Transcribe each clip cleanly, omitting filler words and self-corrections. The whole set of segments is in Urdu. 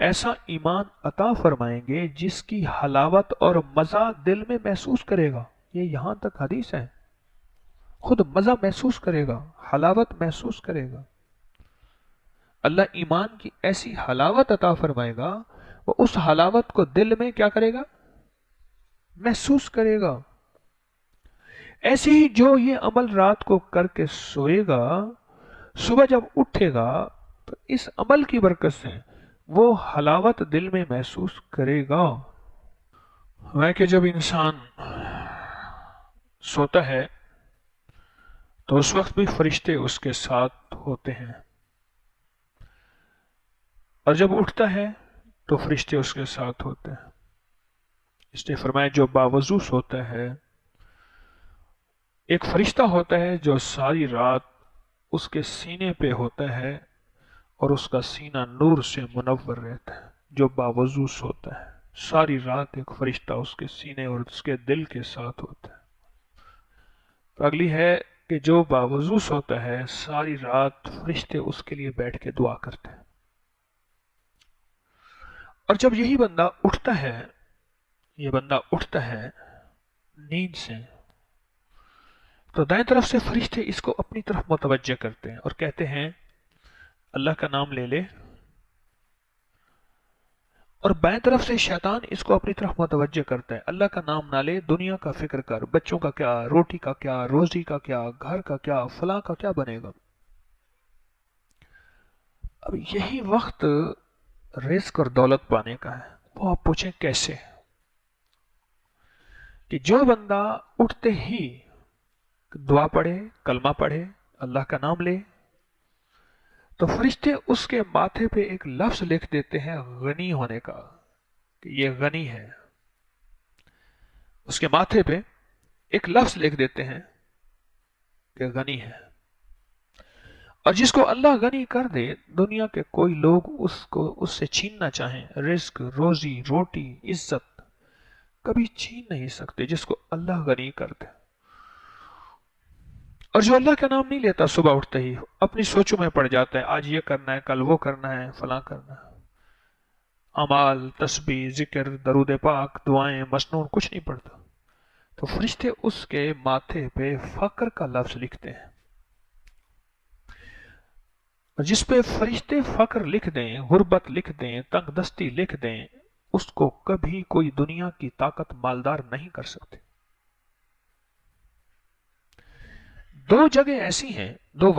ایسا ایمان عطا فرمائیں گے جس کی حلاوت اور مزہ دل میں محسوس کرے گا. یہ یہاں تک حدیث ہے. خود مزہ محسوس کرے گا، حلاوت محسوس کرے گا. اللہ ایمان کی ایسی حلاوت عطا فرمائے گا، وہ اس حلاوت کو دل میں کیا کرے گا؟ محسوس کرے گا. ایسے ہی جو یہ عمل رات کو کر کے سوئے گا، صبح جب اٹھے گا تو اس عمل کی برکت سے وہ حلاوت دل میں محسوس کرے گا. میں کہ جب انسان سوتا ہے تو اس وقت بھی فرشتے اس کے ساتھ ہوتے ہیں، اور جب اٹھتا ہے تو فرشتے اس کے ساتھ ہوتے ہیں. اس نے فرمایا جو باوضو سوتا ہے، ایک فرشتہ ہوتا ہے جو ساری رات اس کے سینے پہ ہوتا ہے اور اس کا سینہ نور سے منور رہتا ہے. جو باوضو سوتا ہے ساری رات ایک فرشتہ اس کے سینے اور اس کے دل کے ساتھ ہوتا ہے. اگلی ہے کہ جو باوضو سوتا ہے ساری رات فرشتے اس کے لیے بیٹھ کے دعا کرتے ہیں. اور جب یہی بندہ اٹھتا ہے، یہ بندہ اٹھتا ہے نیند سے، تو دائیں طرف سے فرشتے اس کو اپنی طرف متوجہ کرتے ہیں اور کہتے ہیں اللہ کا نام لے لے، اور بائیں طرف سے شیطان اس کو اپنی طرف متوجہ کرتا ہے اللہ کا نام نہ لے، دنیا کا فکر کر، بچوں کا کیا، روٹی کا کیا، روزی کا کیا، گھر کا کیا، فلاں کا کیا بنے گا. اب یہی وقت رزق اور دولت پانے کا ہے. وہ آپ پوچھیں کیسے؟ کہ جو بندہ اٹھتے ہی دعا پڑھے، کلمہ پڑھے، اللہ کا نام لے، تو فرشتے اس کے ماتھے پہ ایک لفظ لکھ دیتے ہیں غنی ہونے کا، کہ یہ غنی ہے. اس کے ماتھے پہ ایک لفظ لکھ دیتے ہیں کہ غنی ہے. اور جس کو اللہ غنی کر دے، دنیا کے کوئی لوگ اس سے چھیننا چاہیں، رزق، روزی، روٹی، عزت کبھی چھین نہیں سکتے جس کو اللہ غنی کر دے. اور جو اللہ کا نام نہیں لیتا صبح اٹھتے ہی اپنی سوچوں میں پڑ جاتا ہے، آج یہ کرنا ہے، کل وہ کرنا ہے، فلاں کرنا ہے، اعمال، تسبیح، ذکر، درود پاک، دعائیں، مسنون کچھ نہیں پڑتا، تو فرشتے اس کے ماتھے پہ فقر کا لفظ لکھتے ہیں. جس پہ فرشتے فقر لکھ دیں، غربت لکھ دیں، تنگ دستی لکھ دیں، اس کو کبھی کوئی دنیا کی طاقت مالدار نہیں کر سکتے. دو جگہ ایسی ہیں، دو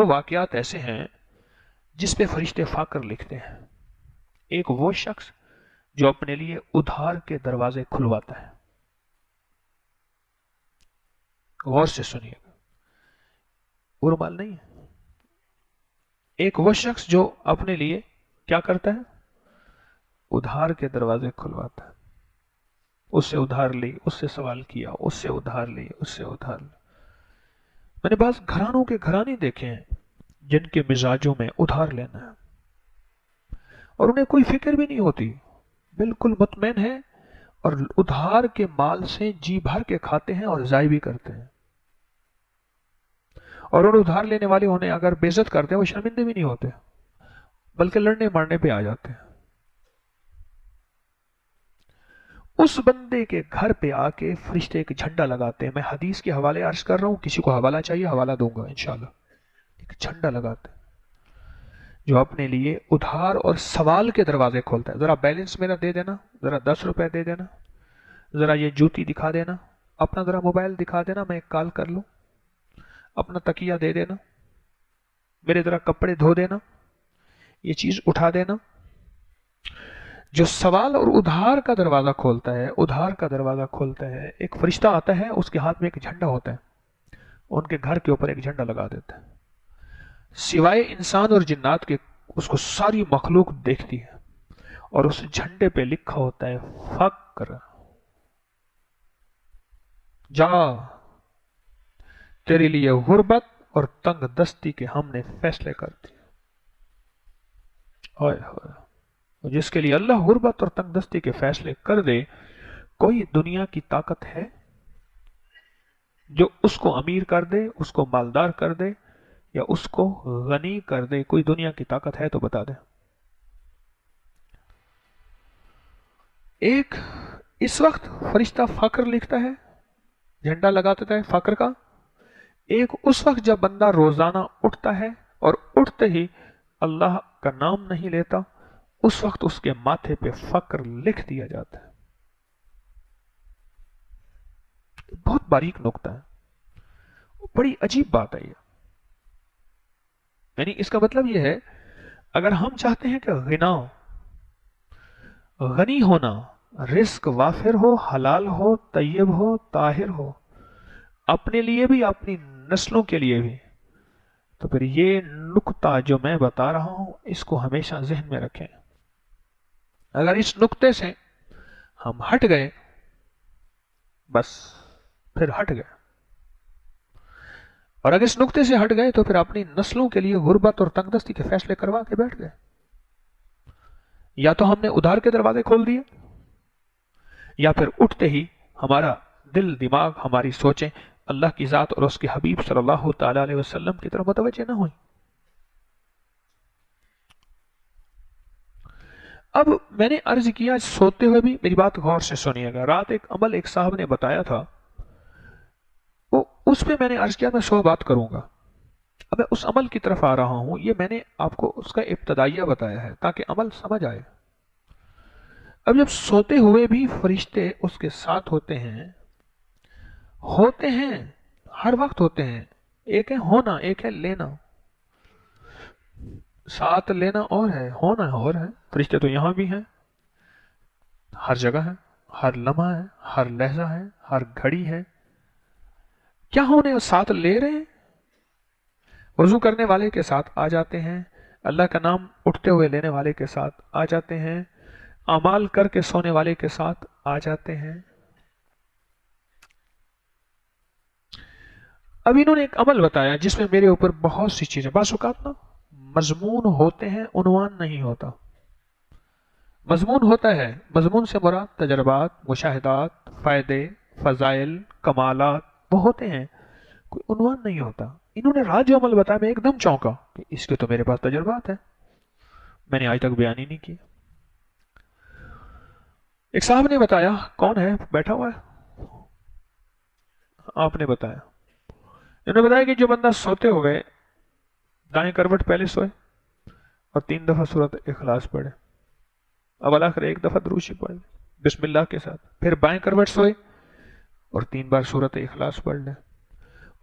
واقعات ایسے ہیں جس پہ فرشتے فقر لکھتے ہیں. ایک وہ شخص جو اپنے لیے ادھار کے دروازے کھلواتا ہے. غور سے سنیے گا، ارمال نہیں ہے. ایک وہ شخص جو اپنے لیے کیا کرتا ہے؟ ادھار کے دروازے کھلواتا ہے. اس سے ادھار لی، اس سے سوال کیا، اس سے ادھار لی، اس سے ادھار لی. میں نے بعض گھرانوں کے گھرانے دیکھے ہیں جن کے مزاجوں میں ادھار لینا ہے، اور انہیں کوئی فکر بھی نہیں ہوتی، بالکل مطمئن ہے، اور ادھار کے مال سے جی بھر کے کھاتے ہیں اور ضائع بھی کرتے ہیں. اور ان ادھار لینے والے انہیں اگر بے عزت کرتے ہیں وہ شرمندے بھی نہیں ہوتے، بلکہ لڑنے مارنے پہ آ جاتے ہیں. اس بندے کے گھر پہ آ کے فرشتے ایک جھنڈا لگاتے ہیں. میں حدیث کے حوالے عرض کر رہا ہوں، کسی کو حوالہ چاہیے حوالہ دوں گا انشاءاللہ. ایک جھنڈا لگاتے ہیں جو اپنے لیے ادھار اور سوال کے دروازے کھولتا ہے. ذرا بیلنس میرا دے دینا، ذرا 10 روپے دے دینا، ذرا یہ جوتی دکھا دینا، اپنا ذرا موبائل دکھا دینا، میں ایک کال کر لوں، اپنا تکیہ دے دینا، میرے ذرا کپڑے دھو دینا، یہ چیز اٹھا دینا. جو سوال اور ادھار کا دروازہ کھولتا ہے، ادھار کا دروازہ کھولتا ہے، ایک فرشتہ آتا ہے، اس کے ہاتھ میں ایک جھنڈا ہوتا ہے، ان کے گھر کے اوپر ایک جھنڈا لگا دیتا ہے. سوائے انسان اور جنات کے اس کو ساری مخلوق دیکھتی ہے، اور اس جھنڈے پہ لکھا ہوتا ہے فقر. جا، تیرے لیے غربت اور تنگ دستی کے ہم نے فیصلے کر دیے. جس کے لیے اللہ غربت اور تنگ دستی کے فیصلے کر دے، کوئی دنیا کی طاقت ہے جو اس کو امیر کر دے، اس کو مالدار کر دے؟ یا اس کو غنی کر دے؟ کوئی دنیا کی طاقت ہے تو بتا دیں۔ ایک اس وقت فرشتہ فقر لکھتا ہے، جھنڈا لگا دیتا ہے فقر کا، ایک اس وقت جب بندہ روزانہ اٹھتا ہے اور اٹھتے ہی اللہ کا نام نہیں لیتا، اس وقت اس کے ماتھے پہ فقر لکھ دیا جاتا ہے۔ بہت باریک نقطہ ہے، بڑی عجیب بات ہے یہ۔ یعنی اس کا مطلب یہ ہے، اگر ہم چاہتے ہیں کہ غنی ہونا، رزق وافر ہو، حلال ہو، طیب ہو، طاہر ہو، اپنے لیے بھی اپنی نسلوں کے لیے بھی، تو پھر یہ نقطہ جو میں بتا رہا ہوں اس کو ہمیشہ ذہن میں رکھیں۔ اگر اس نقطے سے ہم ہٹ گئے، بس پھر ہٹ گئے، اور اگر اس نقطے سے ہٹ گئے تو پھر اپنی نسلوں کے لیے غربت اور تنگ دستی کے فیصلے کروا کے بیٹھ گئے۔ یا تو ہم نے ادھار کے دروازے کھول دیے، یا پھر اٹھتے ہی ہمارا دل، دماغ، ہماری سوچیں اللہ کی ذات اور اس کے حبیب صلی اللہ تعالی علیہ وسلم کی طرف متوجہ نہ ہوئی۔ اب میں نے عرض کیا، سوتے ہوئے بھی میری بات غور سے سنیے گا، رات ایک عمل ایک صاحب نے بتایا تھا، اس پہ میں نے عرض کیا میں 100 بات کروں گا۔ اب میں اس عمل کی طرف آ رہا ہوں، یہ میں نے آپ کو اس کا ابتدائیہ بتایا ہے تاکہ عمل سمجھ آئے۔ اب جب سوتے ہوئے بھی فرشتے اس کے ساتھ ہوتے ہیں ہر وقت ہوتے ہیں، ایک ہے ہونا، ایک ہے لینا۔ ساتھ لینا اور ہے، ہونا اور ہے۔ فرشتے تو یہاں بھی ہیں، ہر جگہ ہے، ہر لمحہ ہے، ہر لہجہ ہے، ہر گھڑی ہے۔ کیا ہونے ساتھ لے رہے ہیں؟ وضو کرنے والے کے ساتھ آ جاتے ہیں، اللہ کا نام اٹھتے ہوئے لینے والے کے ساتھ آ جاتے ہیں، اعمال کر کے سونے والے کے ساتھ آ جاتے ہیں۔ اب انہوں نے ایک عمل بتایا جس میں میرے اوپر بہت سی چیزیں، بعض اوقات نا مضمون ہوتے ہیں، عنوان نہیں ہوتا۔ مضمون ہوتا ہے، مضمون سے مراد تجربات، مشاہدات، فائدے، فضائل، کمالات وہ ہوتے ہیں، کوئی عنوان نہیں ہوتا۔ انہوں نے رات جو عمل بتایا میں ایک دم چونکا کہ اس کے تو میرے پاس تجربات ہیں، میں نے آج تک بیان ہی نہیں کیا۔ ایک صاحب نے بتایا، کون ہے بیٹھا ہوا ہے؟ آپ نے بتایا، انہوں نے بتایا کہ جو بندہ سوتے ہوئے دائیں کروٹ پہلے سوئے اور 3 دفعہ سورۃ اخلاص پڑھے، اول آخر ایک دفعہ درود شریف پڑھ لے بسم اللہ کے ساتھ، پھر بائیں کروٹ سوئے اور 3 بار سورۃ اخلاص پڑھ لے،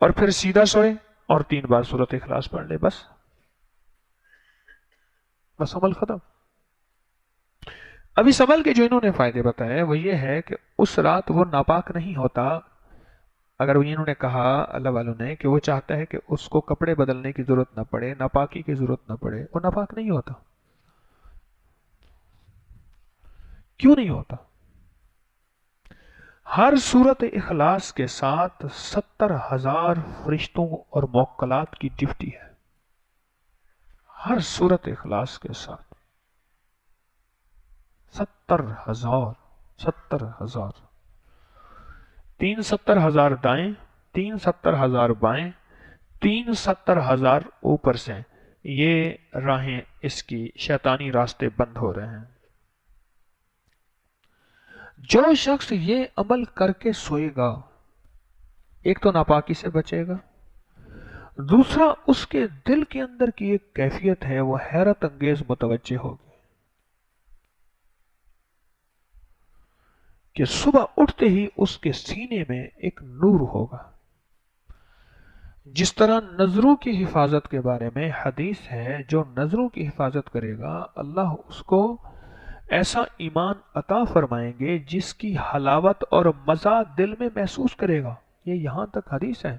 اور پھر سیدھا سوئے اور 3 بار سورۃ اخلاص پڑھ لے، بس عمل ختم۔ اب اس عمل کے جو انہوں نے فائدے بتائے وہ یہ ہے کہ اس رات وہ ناپاک نہیں ہوتا۔ اگر انہوں نے کہا اللہ والوں نے کہ وہ چاہتا ہے کہ اس کو کپڑے بدلنے کی ضرورت نہ پڑے، ناپاکی کی ضرورت نہ پڑے، وہ ناپاک نہیں ہوتا۔ کیوں نہیں ہوتا؟ ہر سورۃ اخلاص کے ساتھ 70,000 فرشتوں اور موکلات کی ڈیوٹی ہے، ہر سورۃ اخلاص کے ساتھ 70,000 70,000، 3 70,000 دائیں، 3 70,000 بائیں، 3 70,000 اوپر سے، یہ راہیں اس کی شیطانی راستے بند ہو رہے ہیں۔ جو شخص یہ عمل کر کے سوئے گا، ایک تو ناپاکی سے بچے گا، دوسرا اس کے دل کے اندر کی ایک کیفیت ہے وہ حیرت انگیز متوجہ ہوگی کہ صبح اٹھتے ہی اس کے سینے میں ایک نور ہوگا۔ جس طرح نظروں کی حفاظت کے بارے میں حدیث ہے، جو نظروں کی حفاظت کرے گا اللہ اس کو ایسا ایمان عطا فرمائیں گے جس کی حلاوت اور مزہ دل میں محسوس کرے گا۔ یہ یہاں تک حدیث ہے،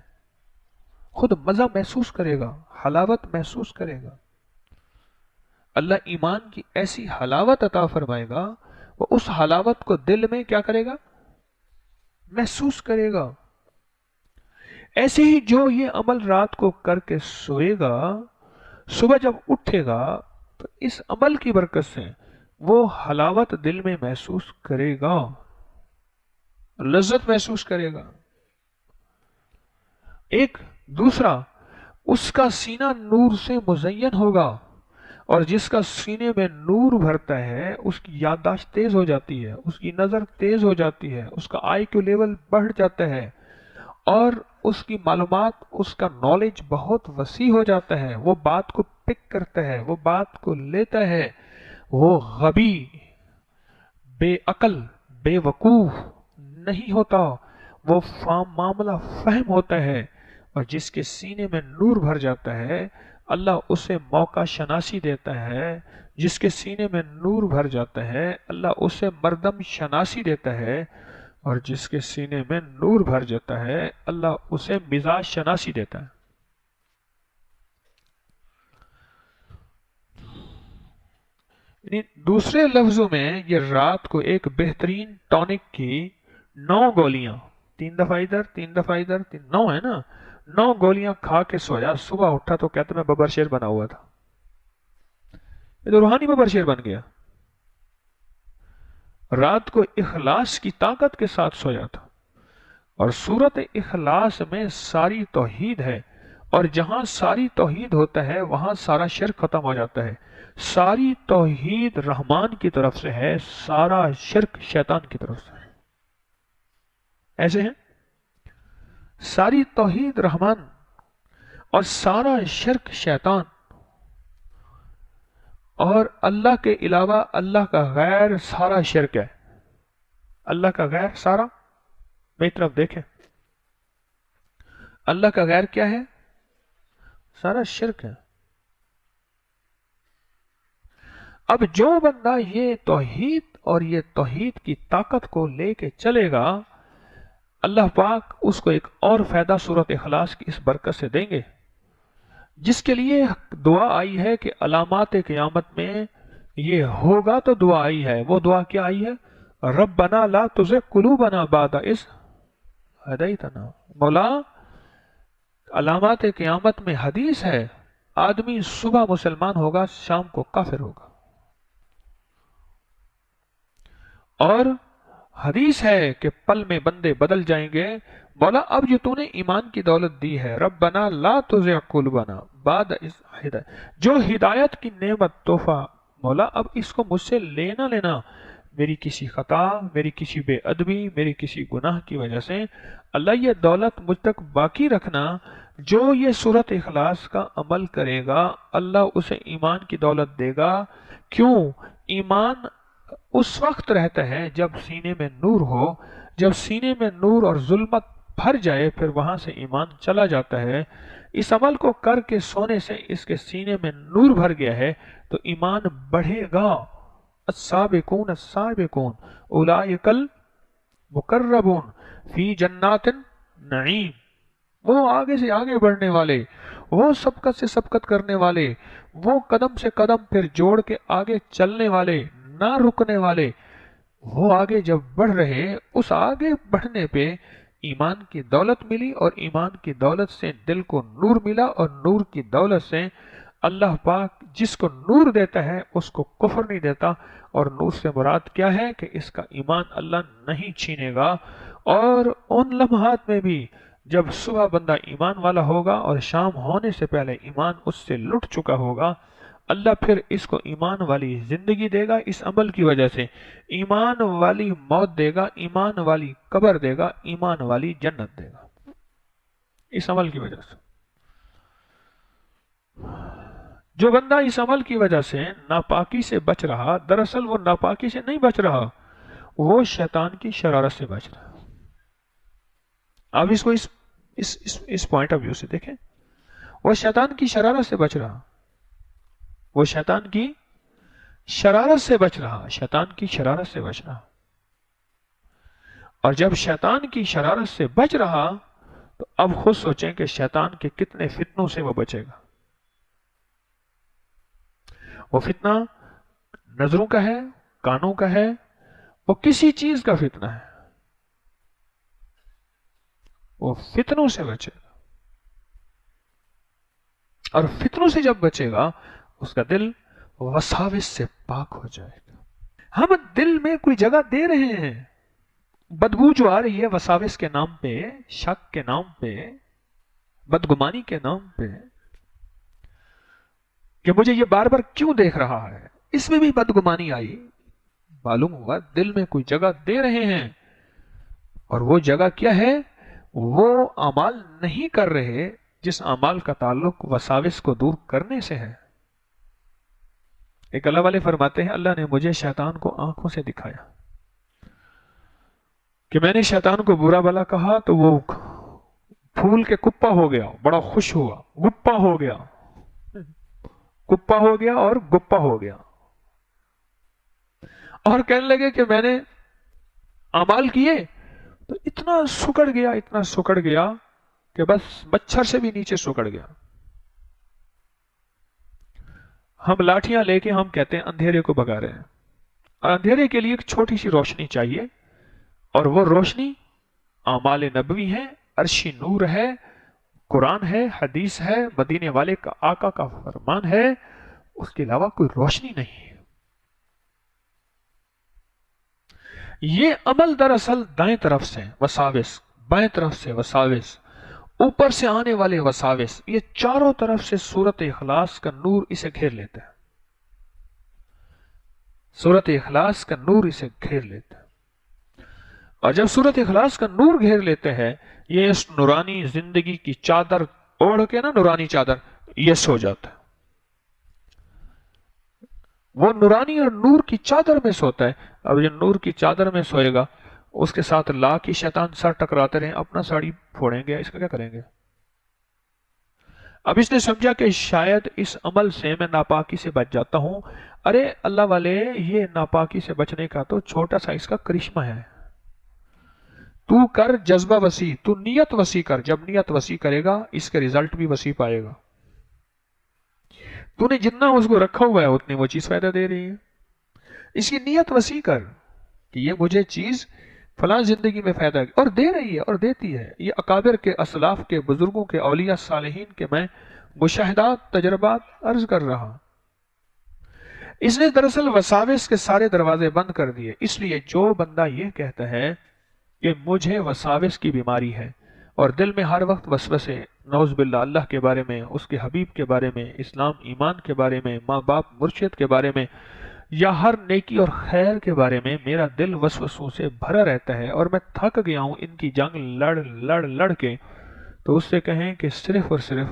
خود مزہ محسوس کرے گا، حلاوت محسوس کرے گا۔ اللہ ایمان کی ایسی حلاوت عطا فرمائے گا، وہ اس حلاوت کو دل میں کیا کرے گا؟ محسوس کرے گا۔ ایسے ہی جو یہ عمل رات کو کر کے سوئے گا، صبح جب اٹھے گا تو اس عمل کی برکت سے وہ حلاوت دل میں محسوس کرے گا، لذت محسوس کرے گا۔ ایک دوسرا، اس کا سینہ نور سے مزین ہوگا، اور جس کا سینے میں نور بھرتا ہے اس کی یادداشت تیز ہو جاتی ہے، اس کی نظر تیز ہو جاتی ہے، اس کا آئی کیو لیول بڑھ جاتا ہے، اور اس کی معلومات، اس کا نالج بہت وسیع ہو جاتا ہے، وہ بات کو پک کرتا ہے، وہ بات کو لیتا ہے، وہ غبی، بے عقل، بے وقوف نہیں ہوتا، وہ معاملہ فہم ہوتا ہے۔ اور جس کے سینے میں نور بھر جاتا ہے اللہ اسے موقع شناسی دیتا ہے، جس کے سینے میں نور بھر جاتا ہے اللہ اسے مردم شناسی دیتا ہے، اور جس کے سینے میں نور بھر جاتا ہے اللہ اسے مزاج شناسی دیتا ہے۔ یعنی دوسرے لفظوں میں یہ رات کو ایک بہترین ٹونک کی 9 گولیاں، 3 دفعہ ادھر 3 دفعہ ادھر 9 ہے نا، 9 گولیاں کھا کے سویا، صبح اٹھا تو کہتے میں ببر شیر بنا ہوا تھا، یہ تو روحانی ببر شیر بن گیا۔ رات کو اخلاص کی طاقت کے ساتھ سویا تھا، اور سورت اخلاص میں ساری توحید ہے، اور جہاں ساری توحید ہوتا ہے وہاں سارا شرک ختم ہو جاتا ہے۔ ساری توحید رحمان کی طرف سے ہے، سارا شرک شیطان کی طرف سے ہے، ایسے ہیں، ساری توحید رحمان اور سارا شرک شیطان، اور اللہ کے علاوہ اللہ کا غیر سارا شرک ہے۔ اللہ کا غیر سارا، میری طرف دیکھیں، اللہ کا غیر کیا ہے؟ سارا شرک ہے۔ اب جو بندہ یہ توحید اور یہ توحید کی طاقت کو لے کے چلے گا، اللہ پاک اس کو ایک اور فائدہ سورت اخلاص کی اس برکت سے دیں گے، جس کے لیے دعا آئی ہے کہ علامات قیامت میں یہ ہوگا، تو دعا آئی ہے۔ وہ دعا کیا آئی ہے؟ ربنا لا تزغ قلوبنا بعد اذ ہدیتنا۔ مولا، علامات قیامت میں حدیث ہے آدمی صبح مسلمان ہوگا، شام کو کافر ہوگا، اور حدیث ہے کہ پل میں بندے بدل جائیں گے۔ مولا اب جو تو نے ایمان کی دولت دی ہے، ربنا لا تزغ قلوبنا بعد اذ ہدیتنا، جو ہدایت کی نعمت تحفہ، مولا اب اس کو مجھ سے لینا لینا، میری کسی خطا، میری کسی بے ادبی، میری کسی گناہ کی وجہ سے اللہ یہ دولت مجھ تک باقی رکھنا۔ جو یہ سورت اخلاص کا عمل کرے گا اللہ اسے ایمان کی دولت دے گا۔ کیوں؟ ایمان اس وقت رہتا ہے جب سینے میں نور ہو، جب سینے میں نور اور ظلمت بھر جائے پھر وہاں سے ایمان چلا جاتا ہے۔ اس عمل کو کر کے سونے سے اس کے سینے میں نور بھر گیا ہے تو ایمان بڑھے گا۔ السابقون السابقون اولئک المقربون فی جنات النعیم، وہ آگے سے آگے بڑھنے والے، وہ سبقت سے سبقت کرنے والے، وہ قدم سے قدم پھر جوڑ کے آگے چلنے والے، نہ رکنے والے، وہ آگے جب بڑھ رہے، اس آگے بڑھنے پہ ایمان کی دولت ملی، اور ایمان کی دولت سے دل کو نور ملا، اور نور کی دولت سے اللہ پاک جس کو نور دیتا ہے اس کو کفر نہیں دیتا۔ اور نور سے مراد کیا ہے کہ اس کا ایمان اللہ نہیں چھینے گا۔ اور ان لمحات میں بھی جب صبح بندہ ایمان والا ہوگا اور شام ہونے سے پہلے ایمان اس سے لٹ چکا ہوگا، اللہ پھر اس کو ایمان والی زندگی دے گا، اس عمل کی وجہ سے ایمان والی موت دے گا، ایمان والی قبر دے گا، ایمان والی جنت دے گا، اس عمل کی وجہ سے۔ جو بندہ اس عمل کی وجہ سے ناپاکی سے بچ رہا، دراصل وہ ناپاکی سے نہیں بچ رہا، وہ شیطان کی شرارت سے بچ رہا۔ اب اس کو اس پوائنٹ آف ویو سے دیکھیں، وہ شیطان کی شرارت سے بچ رہا، وہ شیطان کی شرارت سے بچ رہا، شیطان کی شرارت سے بچ رہا۔ اور جب شیطان کی شرارت سے بچ رہا تو اب خود سوچیں کہ شیطان کے کتنے فتنوں سے وہ بچے گا۔ وہ فتنہ نظروں کا ہے، کانوں کا ہے، وہ کسی چیز کا فتنہ ہے، وہ فتنوں سے بچے گا۔ اور فتنوں سے جب بچے گا اس کا دل وساوس سے پاک ہو جائے گا۔ ہم دل میں کوئی جگہ دے رہے ہیں، بدبو جو آ رہی ہے وساوس کے نام پہ، شک کے نام پہ، بدگمانی کے نام پہ، کہ مجھے یہ بار بار کیوں دیکھ رہا ہے؟ اس میں بھی بدگمانی آئی، معلوم ہوا دل میں کوئی جگہ دے رہے ہیں، اور وہ جگہ کیا ہے؟ وہ اعمال نہیں کر رہے جس اعمال کا تعلق وساوس کو دور کرنے سے ہے۔ ایک اللہ والے فرماتے ہیں اللہ نے مجھے شیطان کو آنکھوں سے دکھایا کہ میں نے شیطان کو برا بلا کہا تو وہ پھول کے کپا ہو گیا، بڑا خوش ہوا، گپا ہو گیا، کپا ہو گیا اور گپا ہو گیا، اور کہنے لگے کہ میں نے اعمال کیے تو اتنا سکڑ گیا، اتنا سکڑ گیا کہ بس مچھر سے بھی نیچے سکڑ گیا۔ ہم لاٹھیاں لے کے ہم کہتے ہیں اندھیرے کو بھگا رہے ہیں، اور اندھیرے کے لیے ایک چھوٹی سی روشنی چاہیے، اور وہ روشنی اعمال نبوی ہے، عرشی نور ہے، قرآن ہے، حدیث ہے، مدینے والے کا آقا کا فرمان ہے، اس کے علاوہ کوئی روشنی نہیں ہے۔ یہ عمل دراصل دائیں طرف سے وساوس، بائیں طرف سے وساوس، اوپر سے آنے والے وساوس، یہ چاروں طرف سے سورت اخلاص کا نور اسے گھیر لیتا ہے، سورت اخلاص کا نور اسے گھیر لیتا ہے۔ اور جب سورت اخلاص کا نور گھیر لیتے ہیں، یہ اس نورانی زندگی کی چادر اوڑھ کے نا، نورانی چادر، یہ سو جاتا ہے، وہ نورانی اور نور کی چادر میں سوتا ہے۔ اب یہ نور کی چادر میں سوئے گا، اس کے ساتھ لا کی شیطان سر ٹکراتے رہیں، اپنا ساڑی پھوڑیں گے، اس کا کیا کریں گے؟ اب اس نے سمجھا کہ شاید اس عمل سے میں ناپاکی سے بچ جاتا ہوں۔ ارے اللہ والے، یہ ناپاکی سے بچنے کا تو چھوٹا سا اس کا کرشمہ ہے۔ تو کر جذبہ وسیع، تو نیت وسیع کر، جب نیت وسیع کرے گا اس کے ریزلٹ بھی وسیع پائے گا۔ تو نے جتنا اس کو رکھا ہوا ہے اتنی وہ چیز فائدہ دے رہی ہے، اس کی نیت وسیع کر کہ یہ مجھے چیز فلاں زندگی میں فائدہ اور دے رہی ہے اور دیتی ہے۔ یہ اکابر کے، اسلاف کے، بزرگوں کے، اولیاء صالحین کے میں مشاہدات، تجربات عرض کر رہا۔ اس نے دراصل وساوس کے سارے دروازے بند کر دیے۔ اس لیے جو بندہ یہ کہتا ہے کہ مجھے وساوس کی بیماری ہے اور دل میں ہر وقت وسوسے، نعوذ باللہ، اللہ کے بارے میں، اس کے حبیب کے بارے میں، اسلام ایمان کے بارے میں، ماں باپ مرشد کے بارے میں، یا ہر نیکی اور خیر کے بارے میں میرا دل وسوسوں سے بھرا رہتا ہے اور میں تھک گیا ہوں ان کی جنگ لڑ لڑ لڑ کے، تو اس سے کہیں کہ صرف اور صرف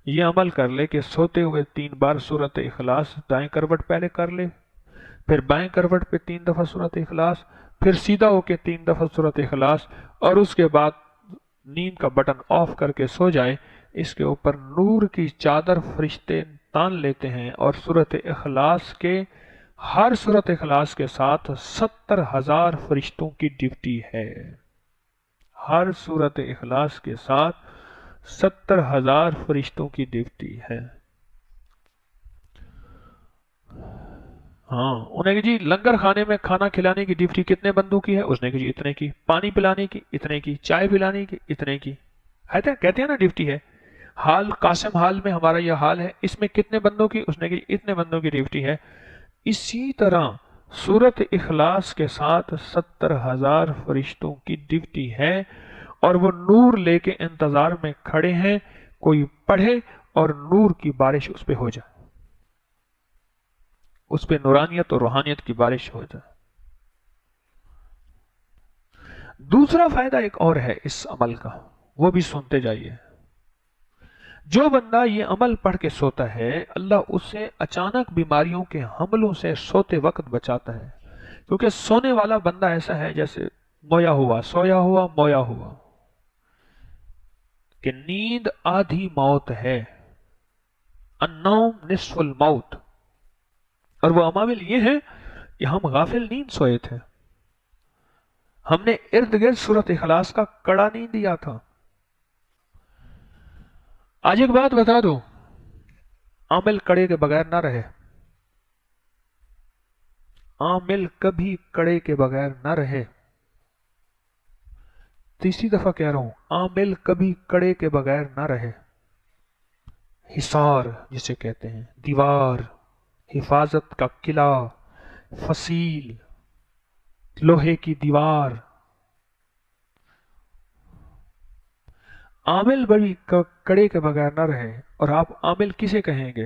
یہ عمل کر لے کہ سوتے ہوئے 3 بار سورت اخلاص دائیں کروٹ پہلے کر لے، پھر بائیں کروٹ پہ 3 دفعہ سورت اخلاص، پھر سیدھا ہو کے 3 دفعہ سورت اخلاص، اور اس کے بعد نیند کا بٹن آف کر کے سو جائے۔ اس کے اوپر نور کی چادر فرشتے تان لیتے ہیں، اور سورت اخلاص کے، ہر سورت اخلاص کے ساتھ 70,000 فرشتوں کی ڈیوٹی ہے، ہر سورت اخلاص کے ساتھ 70,000 فرشتوں کی ڈیوٹی ہے۔ ہاں، انہیں کہ جی لنگر خانے میں کھانا کھلانے کی ڈیوٹی کتنے بندوں کی ہے؟ اس نے کہ جی اتنے کی، پانی پلانے کی اتنے کی، چائے پلانے کی اتنے کی، کہتے ہیں نا ڈیوٹی ہے۔ حال قاسم حال میں ہمارا یہ حال ہے، اس میں کتنے بندوں کی؟ اس نے کہ جی اتنے بندوں کی ڈیوٹی ہے۔ اسی طرح سورت اخلاص کے ساتھ 70,000 فرشتوں کی ڈیوٹی ہے، اور وہ نور لے کے انتظار میں کھڑے ہیں، کوئی پڑھے اور نور کی بارش اس پہ ہو جائے، اس پہ نورانیت اور روحانیت کی بارش ہو جائے۔ دوسرا فائدہ ایک اور ہے اس عمل کا، وہ بھی سنتے جائیے۔ جو بندہ یہ عمل پڑھ کے سوتا ہے، اللہ اسے اچانک بیماریوں کے حملوں سے سوتے وقت بچاتا ہے، کیونکہ سونے والا بندہ ایسا ہے جیسے مویا ہوا، سویا ہوا، مویا ہوا، کہ نیند آدھی موت ہے، النوم نصف الموت۔ اور وہ عوامل یہ ہیں کہ ہم غافل نیند سوئے تھے، ہم نے ارد گرد سورت اخلاص کا کڑا نہیں دیا تھا۔ آج ایک بات بتا دو، عامل کڑے کے بغیر نہ رہے، عامل کبھی کڑے کے بغیر نہ رہے۔ تیسری دفعہ کہہ رہا ہوں، عامل کبھی کڑے کے بغیر نہ رہے۔ حصار جسے کہتے ہیں، دیوار، حفاظت کا قلعہ، فصیل، لوہے کی دیوار۔ عامل بڑی کڑے کے بغیر نہ رہے، اور آپ عامل کسے کہیں گے؟